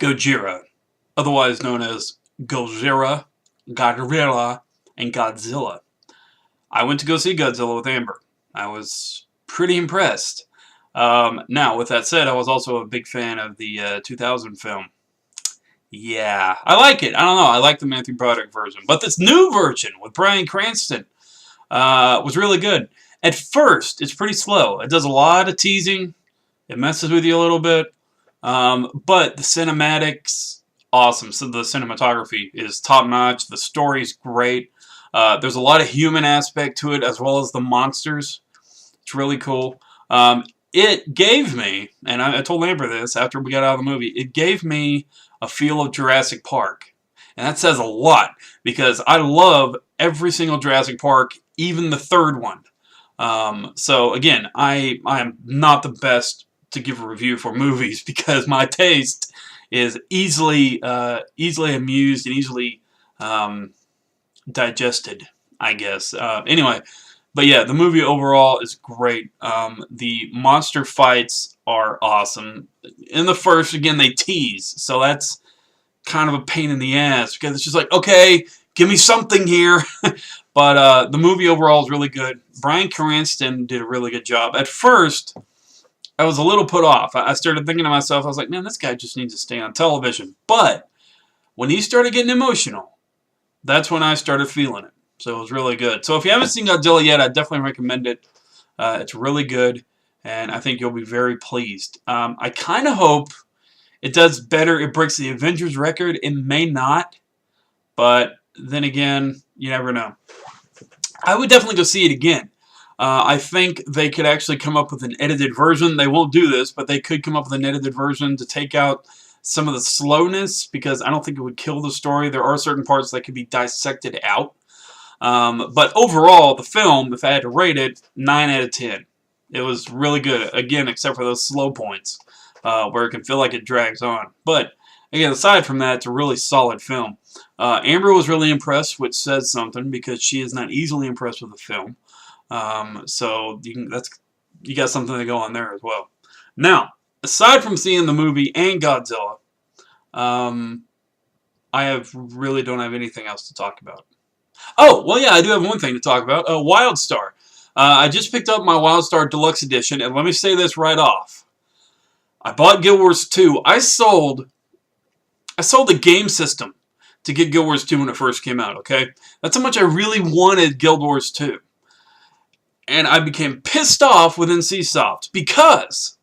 Gojira, otherwise known as Gojira, Godzilla, and Godzilla. I went to go see Godzilla with Amber. I was pretty impressed. Now, with that said, I was also a big fan of the 2000 film. Yeah, I like it. I don't know. I like the Matthew Broderick version. But this new version with Bryan Cranston was really good. At first, it's pretty slow. It does a lot of teasing. It messes with you a little bit. But the cinematics, awesome. So the cinematography is top-notch. The story's great. There's a lot of human aspect to it, as well as the monsters. It's really cool. It gave me, and I told Amber this after we got out of the movie, it gave me a feel of Jurassic Park. And that says a lot, because I love every single Jurassic Park, even the third one. So again, I am not the best to give a review for movies, because my taste is easily amused and easily digested, I guess. Anyway, but yeah, the movie overall is great. The monster fights are awesome. In the first, again, they tease, so that's kind of a pain in the ass, because it's just like, okay, give me something here. But the movie overall is really good. Bryan Cranston did a really good job. At first, I was a little put off. I started thinking to myself, I was like, man, this guy just needs to stay on television. But when he started getting emotional, that's when I started feeling it. So it was really good. So if you haven't seen Godzilla yet, I definitely recommend it. It's really good, and I think you'll be very pleased. I kind of hope it does better. It breaks the Avengers record. It may not, but then again, you never know. I would definitely go see it again. I think they could actually come up with an edited version. They won't do this, but they could come up with an edited version to take out some of the slowness, because I don't think it would kill the story. There are certain parts that could be dissected out. But overall, the film, if I had to rate it, 9 out of 10. It was really good, again, except for those slow points, where it can feel like it drags on. But, again, aside from that, it's a really solid film. Amber was really impressed, which says something, because she is not easily impressed with the film. So, you got something to go on there as well. Now, aside from seeing the movie and Godzilla, I really don't have anything else to talk about. Oh, well, yeah, I do have one thing to talk about. Wildstar. I just picked up my Wildstar Deluxe Edition, and let me say this right off. I bought Guild Wars 2. I sold the game system to get Guild Wars 2 when it first came out, okay? That's how much I really wanted Guild Wars 2. And I became pissed off with NCSoft, because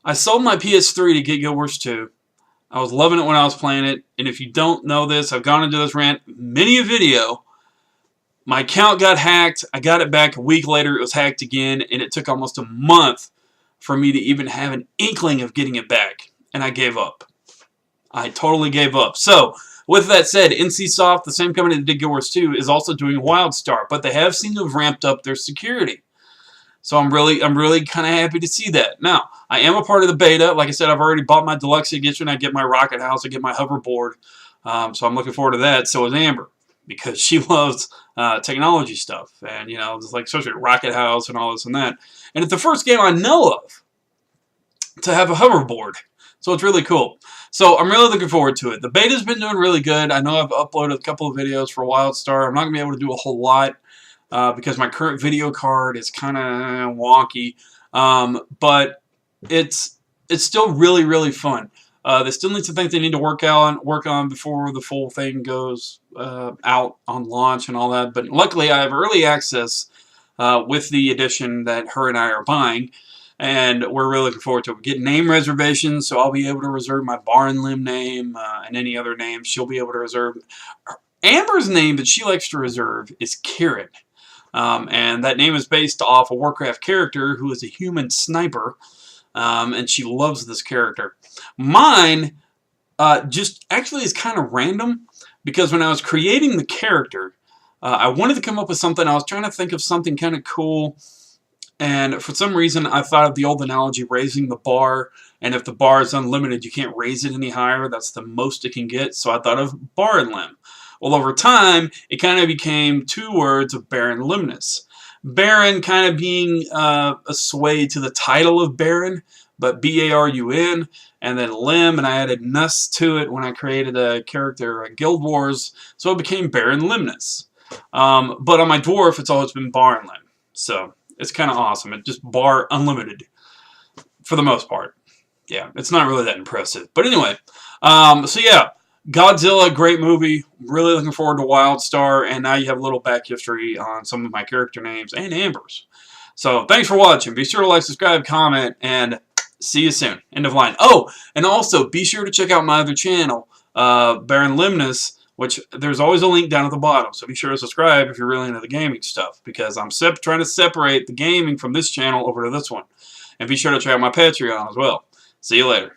I sold my PS3 to get Guild Wars 2. I was loving it when I was playing it, and if you don't know this, I've gone into this rant many a video. My account got hacked. I got it back a week later. It was hacked again, and it took almost a month for me to even have an inkling of getting it back, and I gave up. I totally gave up. So, with that said, NCSoft, the same company that did Guild Wars 2, is also doing Wildstar, but they have seemed to have ramped up their security. So I'm really kind of happy to see that. Now, I am a part of the beta. Like I said, I've already bought my deluxe edition. I get my rocket house. I get my hoverboard. So I'm looking forward to that. So is Amber, because she loves technology stuff, and just like especially rocket house and all this and that. And it's the first game I know of to have a hoverboard. So it's really cool. So I'm really looking forward to it. The beta's been doing really good. I know I've uploaded a couple of videos for Wildstar. I'm not going to be able to do a whole lot, because my current video card is kind of wonky, but it's still really, really fun. They still need some things they need to work on before the full thing goes out on launch and all that. But luckily, I have early access with the edition that her and I are buying, and we're really looking forward to it. We're getting name reservations, so I'll be able to reserve my Bar and Limb name and any other name she'll be able to reserve. Amber's name that she likes to reserve is Kieran. And that name is based off a Warcraft character who is a human sniper, and she loves this character. Mine just actually is kind of random, because when I was creating the character, I wanted to come up with something. I was trying to think of something kind of cool, and for some reason I thought of the old analogy, raising the bar, and if the bar is unlimited, you can't raise it any higher. That's the most it can get, so I thought of Bar and Limb. Well, over time, it kind of became two words of Baron Limnus. Baron kind of being a sway to the title of Baron, but B-A-R-U-N, and then Lim, and I added Nus to it when I created a character at Guild Wars, so it became Baron Limnus. But on my dwarf, it's always been Bar and Lim, so it's kind of awesome. It's just Bar Unlimited, for the most part. Yeah, it's not really that impressive. But anyway, so yeah, Godzilla, great movie. Really looking forward to Wildstar, and now you have a little back history on some of my character names and Amber's. So thanks for watching. Be sure to like, subscribe, comment, and see you soon. End of line. Oh, and also be sure to check out my other channel, Baron Limnus, which there's always a link down at the bottom. So be sure to subscribe if you're really into the gaming stuff, because I'm trying to separate the gaming from this channel over to this one. And be sure to check out my Patreon as well. See you later.